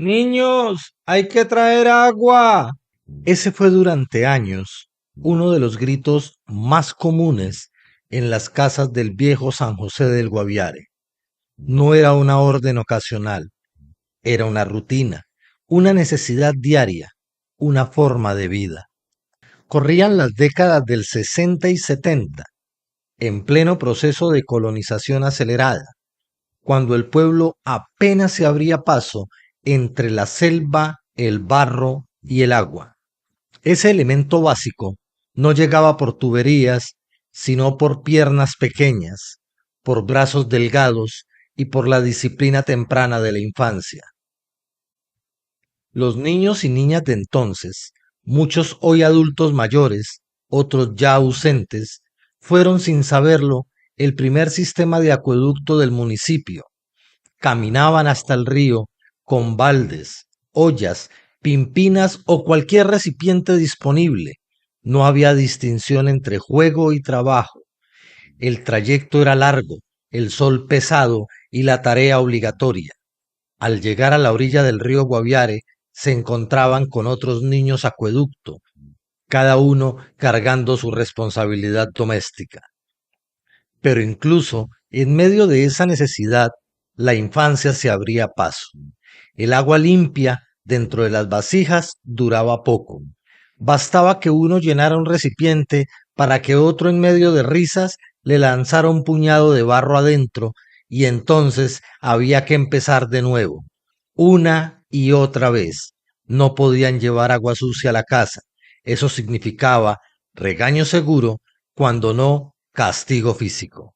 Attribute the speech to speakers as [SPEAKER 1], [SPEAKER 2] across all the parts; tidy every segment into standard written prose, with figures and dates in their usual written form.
[SPEAKER 1] Niños, hay que traer agua. Ese fue durante años uno de los gritos más comunes en las casas del viejo San José del Guaviare. No era una orden ocasional, era una rutina, una necesidad diaria, una forma de vida. Corrían las décadas del 60 y 70, en pleno proceso de colonización acelerada, cuando el pueblo apenas se abría paso entre la selva, el barro y el agua. Ese elemento básico no llegaba por tuberías, sino por piernas pequeñas, por brazos delgados y por la disciplina temprana de la infancia. Los niños y niñas de entonces, muchos hoy adultos mayores, otros ya ausentes, fueron sin saberlo el primer sistema de acueducto del municipio. Caminaban hasta el río con baldes, ollas, pimpinas o cualquier recipiente disponible. No había distinción entre juego y trabajo. El trayecto era largo, el sol pesado y la tarea obligatoria. Al llegar a la orilla del río Guaviare, se encontraban con otros niños acueducto, cada uno cargando su responsabilidad doméstica. Pero incluso en medio de esa necesidad, la infancia se abría paso. El agua limpia dentro de las vasijas duraba poco. Bastaba que uno llenara un recipiente para que otro en medio de risas le lanzara un puñado de barro adentro y entonces había que empezar de nuevo, una y otra vez. No podían llevar agua sucia a la casa. Eso significaba regaño seguro, cuando no castigo físico.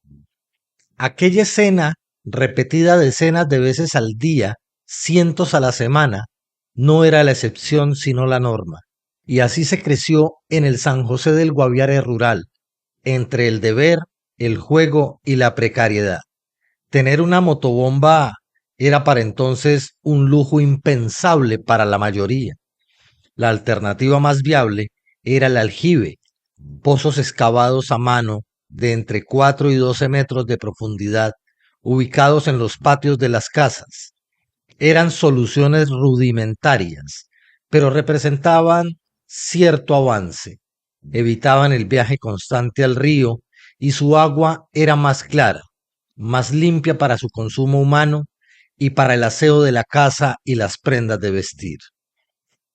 [SPEAKER 1] Aquella escena, repetida decenas de veces al día, cientos a la semana, no era la excepción sino la norma. Y así se creció en el San José del Guaviare rural, entre el deber, el juego y la precariedad. Tener una motobomba era para entonces un lujo impensable para la mayoría. La alternativa más viable era el aljibe, pozos excavados a mano de entre 4 y 12 metros de profundidad, ubicados en los patios de las casas. Eran soluciones rudimentarias, pero representaban cierto avance. Evitaban el viaje constante al río y su agua era más clara, más limpia para su consumo humano y para el aseo de la casa y las prendas de vestir.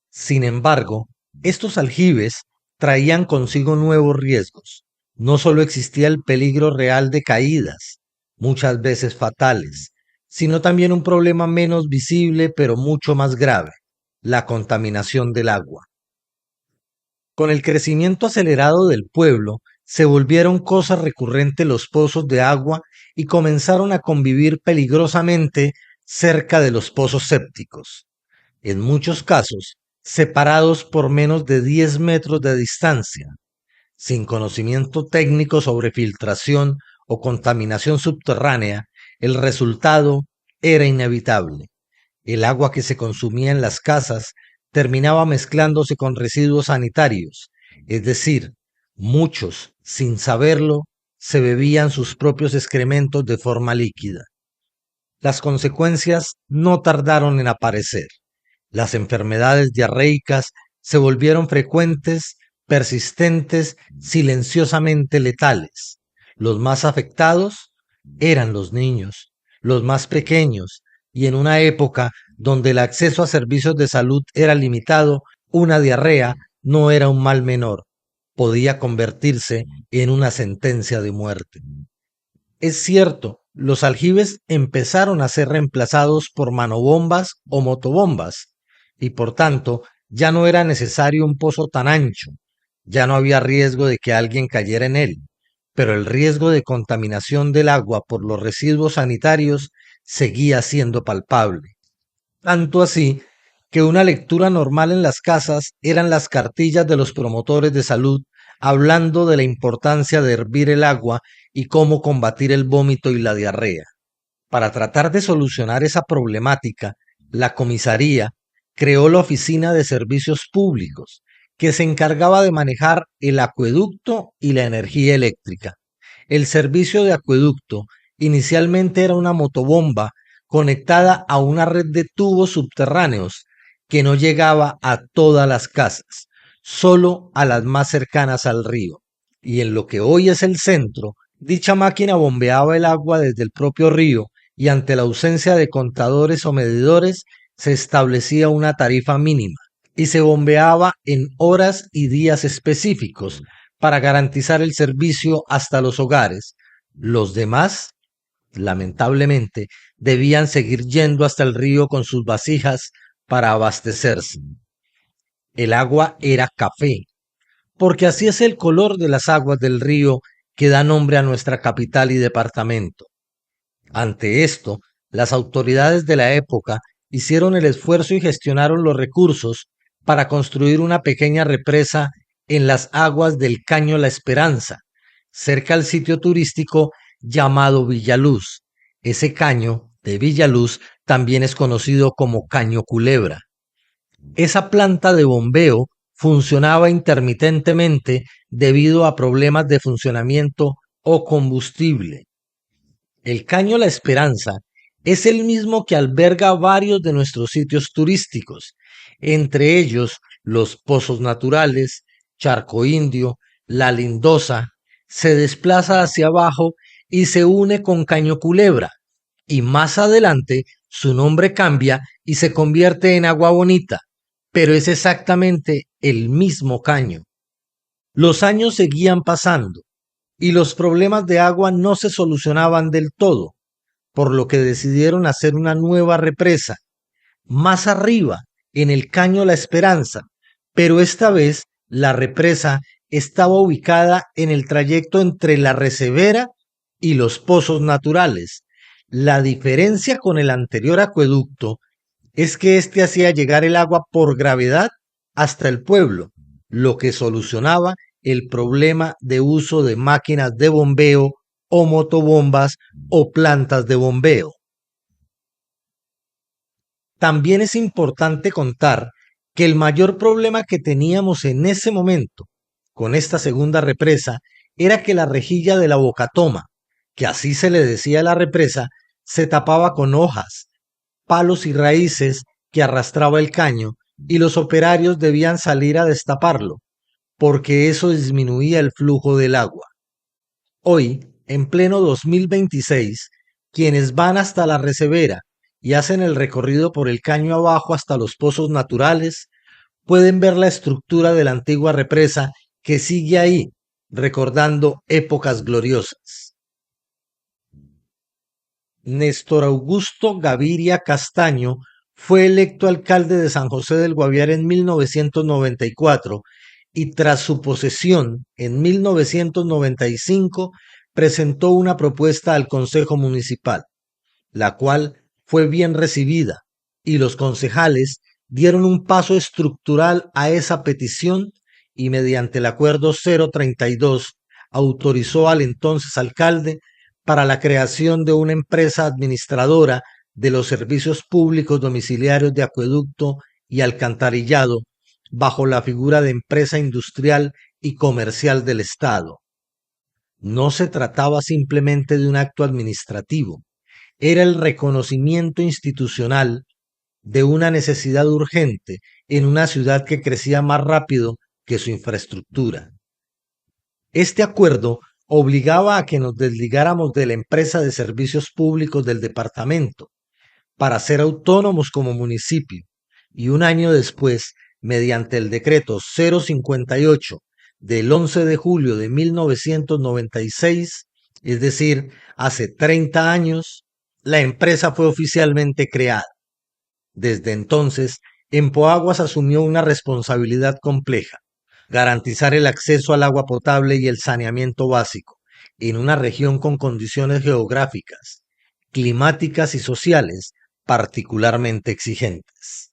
[SPEAKER 1] Sin embargo, estos aljibes traían consigo nuevos riesgos. No solo existía el peligro real de caídas, muchas veces fatales, sino también un problema menos visible pero mucho más grave: la contaminación del agua. Con el crecimiento acelerado del pueblo, se volvieron cosa recurrente los pozos de agua y comenzaron a convivir peligrosamente cerca de los pozos sépticos. En muchos casos, separados por menos de 10 metros de distancia. Sin conocimiento técnico sobre filtración o contaminación subterránea, el resultado era inevitable. El agua que se consumía en las casas terminaba mezclándose con residuos sanitarios, es decir, muchos, sin saberlo, se bebían sus propios excrementos de forma líquida. Las consecuencias no tardaron en aparecer. Las enfermedades diarreicas se volvieron frecuentes, persistentes, silenciosamente letales. Los más afectados eran los niños, los más pequeños, y en una época donde el acceso a servicios de salud era limitado, una diarrea no era un mal menor, podía convertirse en una sentencia de muerte. Es cierto, los aljibes empezaron a ser reemplazados por manobombas o motobombas, y por tanto ya no era necesario un pozo tan ancho, ya no había riesgo de que alguien cayera en él, pero el riesgo de contaminación del agua por los residuos sanitarios seguía siendo palpable. Tanto así que una lectura normal en las casas eran las cartillas de los promotores de salud hablando de la importancia de hervir el agua y cómo combatir el vómito y la diarrea. Para tratar de solucionar esa problemática, la comisaría creó la Oficina de Servicios Públicos, que se encargaba de manejar el acueducto y la energía eléctrica. El servicio de acueducto inicialmente era una motobomba conectada a una red de tubos subterráneos que no llegaba a todas las casas, solo a las más cercanas al río. Y en lo que hoy es el centro, dicha máquina bombeaba el agua desde el propio río y ante la ausencia de contadores o medidores se establecía una tarifa mínima y se bombeaba en horas y días específicos para garantizar el servicio hasta los hogares. Los demás, lamentablemente, debían seguir yendo hasta el río con sus vasijas para abastecerse. El agua era café, porque así es el color de las aguas del río que da nombre a nuestra capital y departamento. Ante esto, las autoridades de la época hicieron el esfuerzo y gestionaron los recursos para construir una pequeña represa en las aguas del Caño La Esperanza, cerca al sitio turístico llamado Villaluz. Ese caño de Villaluz también es conocido como Caño Culebra. Esa planta de bombeo funcionaba intermitentemente debido a problemas de funcionamiento o combustible. El Caño La Esperanza es el mismo que alberga varios de nuestros sitios turísticos, entre ellos los Pozos Naturales, Charco Indio, La Lindosa. Se desplaza hacia abajo y se une con Caño Culebra, y más adelante su nombre cambia y se convierte en Agua Bonita, pero es exactamente el mismo caño. Los años seguían pasando y los problemas de agua no se solucionaban del todo, por lo que decidieron hacer una nueva represa, más arriba, en el Caño La Esperanza, pero esta vez la represa estaba ubicada en el trayecto entre la Recebera y los Pozos Naturales. La diferencia con el anterior acueducto es que éste hacía llegar el agua por gravedad hasta el pueblo, lo que solucionaba el problema de uso de máquinas de bombeo o motobombas o plantas de bombeo. También es importante contar que el mayor problema que teníamos en ese momento con esta segunda represa era que la rejilla de la bocatoma, que así se le decía a la represa, se tapaba con hojas, palos y raíces que arrastraba el caño y los operarios debían salir a destaparlo, porque eso disminuía el flujo del agua. Hoy, en pleno 2026, quienes van hasta la Recebera y hacen el recorrido por el caño abajo hasta los pozos naturales, pueden ver la estructura de la antigua represa que sigue ahí, recordando épocas gloriosas. Néstor Augusto Gaviria Castaño fue electo alcalde de San José del Guaviare en 1994 y tras su posesión en 1995 presentó una propuesta al Consejo Municipal, la cual fue bien recibida y los concejales dieron un paso estructural a esa petición y mediante el acuerdo 032 autorizó al entonces alcalde para la creación de una empresa administradora de los servicios públicos domiciliarios de acueducto y alcantarillado bajo la figura de empresa industrial y comercial del Estado. No se trataba simplemente de un acto administrativo, era el reconocimiento institucional de una necesidad urgente en una ciudad que crecía más rápido que su infraestructura. Este acuerdo obligaba a que nos desligáramos de la empresa de servicios públicos del departamento para ser autónomos como municipio y un año después, mediante el decreto 058 del 11 de julio de 1996, es decir, hace 30 años, la empresa fue oficialmente creada. Desde entonces, Empoaguas asumió una responsabilidad compleja: garantizar el acceso al agua potable y el saneamiento básico en una región con condiciones geográficas, climáticas y sociales particularmente exigentes.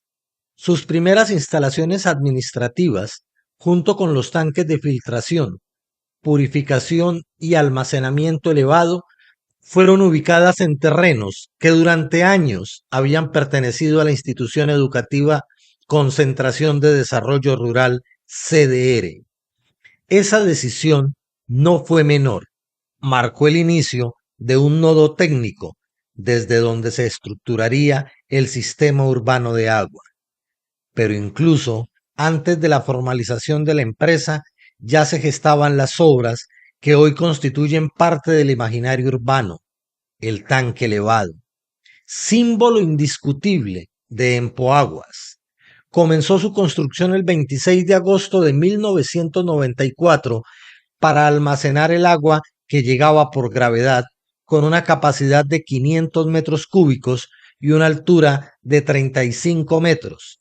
[SPEAKER 1] Sus primeras instalaciones administrativas, junto con los tanques de filtración, purificación y almacenamiento elevado, fueron ubicadas en terrenos que durante años habían pertenecido a la institución educativa Concentración de Desarrollo Rural CDR. Esa decisión no fue menor, marcó el inicio de un nodo técnico desde donde se estructuraría el sistema urbano de agua. Pero incluso antes de la formalización de la empresa, ya se gestaban las obras que hoy constituyen parte del imaginario urbano: el tanque elevado, símbolo indiscutible de Empoaguas. Comenzó su construcción el 26 de agosto de 1994 para almacenar el agua que llegaba por gravedad, con una capacidad de 500 metros cúbicos y una altura de 35 metros.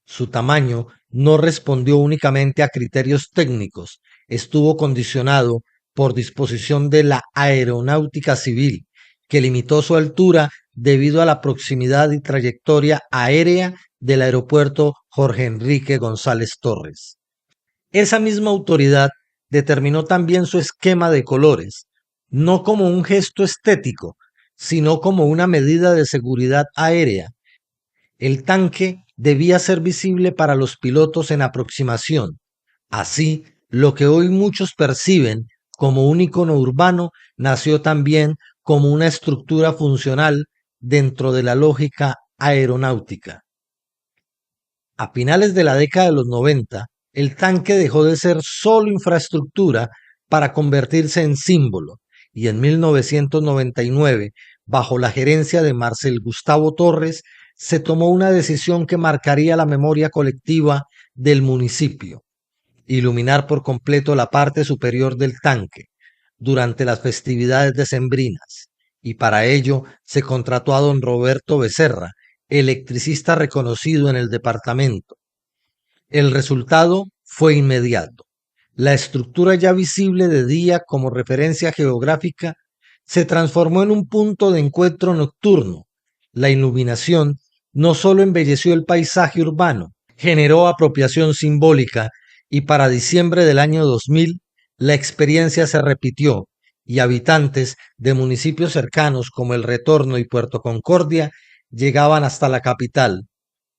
[SPEAKER 1] Su tamaño no respondió únicamente a criterios técnicos, estuvo condicionado por disposición de la Aeronáutica Civil, que limitó su altura debido a la proximidad y trayectoria aérea del aeropuerto Jorge Enrique González Torres. Esa misma autoridad determinó también su esquema de colores, no como un gesto estético, sino como una medida de seguridad aérea. El tanque debía ser visible para los pilotos en aproximación. Así, lo que hoy muchos perciben como un icono urbano nació también como una estructura funcional dentro de la lógica aeronáutica. A finales de la década de los 90, el tanque dejó de ser solo infraestructura para convertirse en símbolo, y en 1999, bajo la gerencia de Marcel Gustavo Torres, se tomó una decisión que marcaría la memoria colectiva del municipio: iluminar por completo la parte superior del tanque durante las festividades decembrinas, y para ello se contrató a don Roberto Becerra, electricista reconocido en el departamento. El resultado fue inmediato. La estructura, ya visible de día como referencia geográfica, se transformó en un punto de encuentro nocturno. La iluminación no solo embelleció el paisaje urbano, generó apropiación simbólica, y para diciembre del año 2000 la experiencia se repitió y habitantes de municipios cercanos como El Retorno y Puerto Concordia llegaban hasta la capital,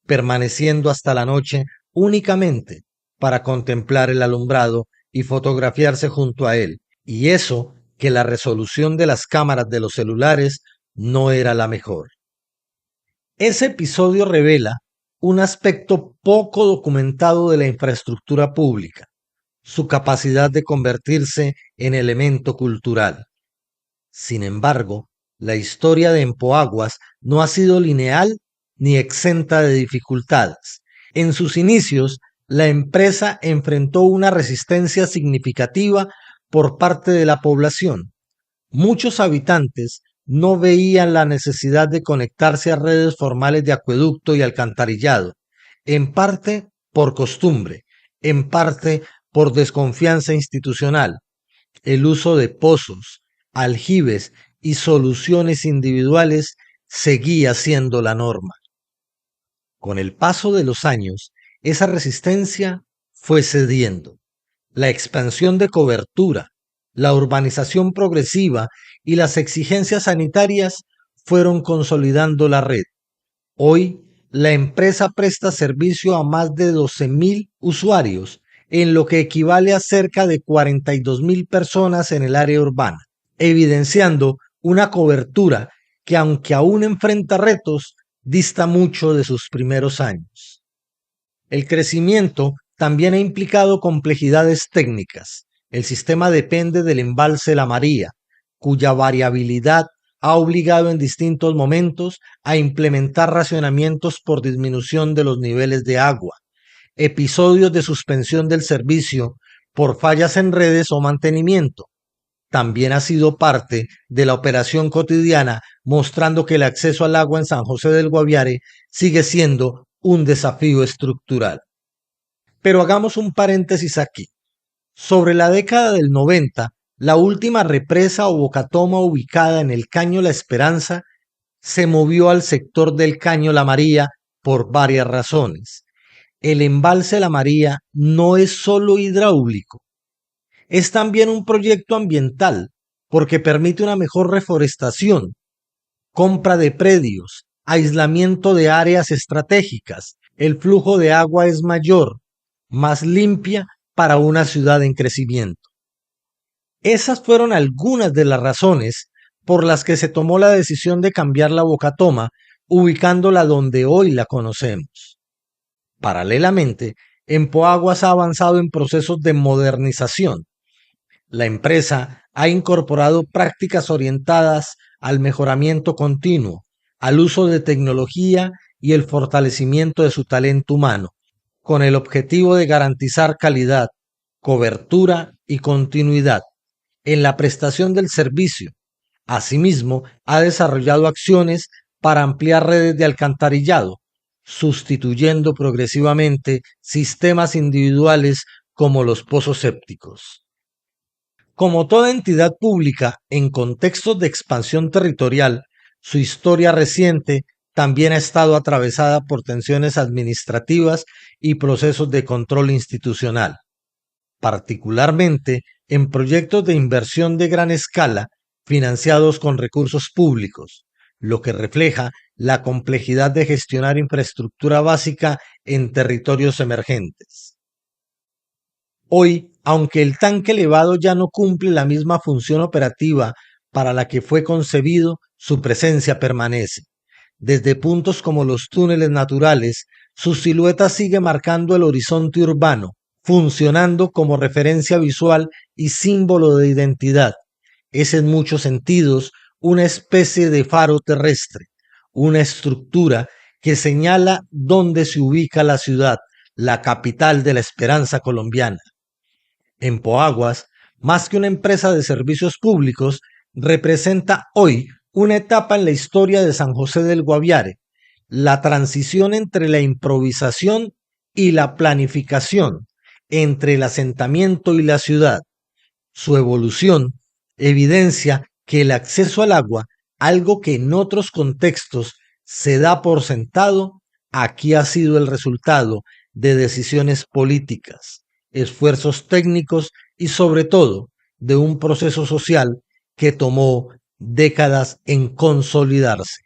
[SPEAKER 1] permaneciendo hasta la noche únicamente para contemplar el alumbrado y fotografiarse junto a él. Y eso que la resolución de las cámaras de los celulares no era la mejor. Ese episodio revela un aspecto poco documentado de la infraestructura pública: su capacidad de convertirse en elemento cultural. Sin embargo, la historia de Empoaguas no ha sido lineal ni exenta de dificultades. En sus inicios, la empresa enfrentó una resistencia significativa por parte de la población. Muchos habitantes no veían la necesidad de conectarse a redes formales de acueducto y alcantarillado, en parte por costumbre, en parte por desconfianza institucional. El uso de pozos, aljibes y soluciones individuales seguía siendo la norma. Con el paso de los años, esa resistencia fue cediendo. La expansión de cobertura, la urbanización progresiva y las exigencias sanitarias fueron consolidando la red. Hoy, la empresa presta servicio a más de 12.000 usuarios, en lo que equivale a cerca de 42.000 personas en el área urbana, evidenciando una cobertura que, aunque aún enfrenta retos, dista mucho de sus primeros años. El crecimiento también ha implicado complejidades técnicas. El sistema depende del embalse La María, cuya variabilidad ha obligado en distintos momentos a implementar racionamientos por disminución de los niveles de agua, episodios de suspensión del servicio por fallas en redes o mantenimiento. También ha sido parte de la operación cotidiana, mostrando que el acceso al agua en San José del Guaviare sigue siendo un desafío estructural. Pero hagamos un paréntesis aquí. Sobre la década del 90, la última represa o bocatoma ubicada en el Caño La Esperanza se movió al sector del Caño La María por varias razones. El embalse La María no es solo hidráulico, es también un proyecto ambiental, porque permite una mejor reforestación, compra de predios, aislamiento de áreas estratégicas. El flujo de agua es mayor, más limpia para una ciudad en crecimiento. Esas fueron algunas de las razones por las que se tomó la decisión de cambiar la Bocatoma, ubicándola donde hoy la conocemos. Paralelamente, Empoaguas ha avanzado en procesos de modernización. La empresa ha incorporado prácticas orientadas al mejoramiento continuo, al uso de tecnología y el fortalecimiento de su talento humano, con el objetivo de garantizar calidad, cobertura y continuidad en la prestación del servicio. Asimismo, ha desarrollado acciones para ampliar redes de alcantarillado, sustituyendo progresivamente sistemas individuales como los pozos sépticos. Como toda entidad pública en contextos de expansión territorial, su historia reciente también ha estado atravesada por tensiones administrativas y procesos de control institucional, particularmente en proyectos de inversión de gran escala financiados con recursos públicos, lo que refleja la complejidad de gestionar infraestructura básica en territorios emergentes. Hoy, aunque el tanque elevado ya no cumple la misma función operativa para la que fue concebido, su presencia permanece. Desde puntos como los túneles naturales, su silueta sigue marcando el horizonte urbano, funcionando como referencia visual y símbolo de identidad. Es en muchos sentidos una especie de faro terrestre, una estructura que señala dónde se ubica la ciudad, la capital de la esperanza colombiana. Empoaguas, más que una empresa de servicios públicos, representa hoy una etapa en la historia de San José del Guaviare, la transición entre la improvisación y la planificación, entre el asentamiento y la ciudad. Su evolución evidencia que el acceso al agua, algo que en otros contextos se da por sentado, aquí ha sido el resultado de decisiones políticas, esfuerzos técnicos y sobre todo de un proceso social que tomó décadas en consolidarse.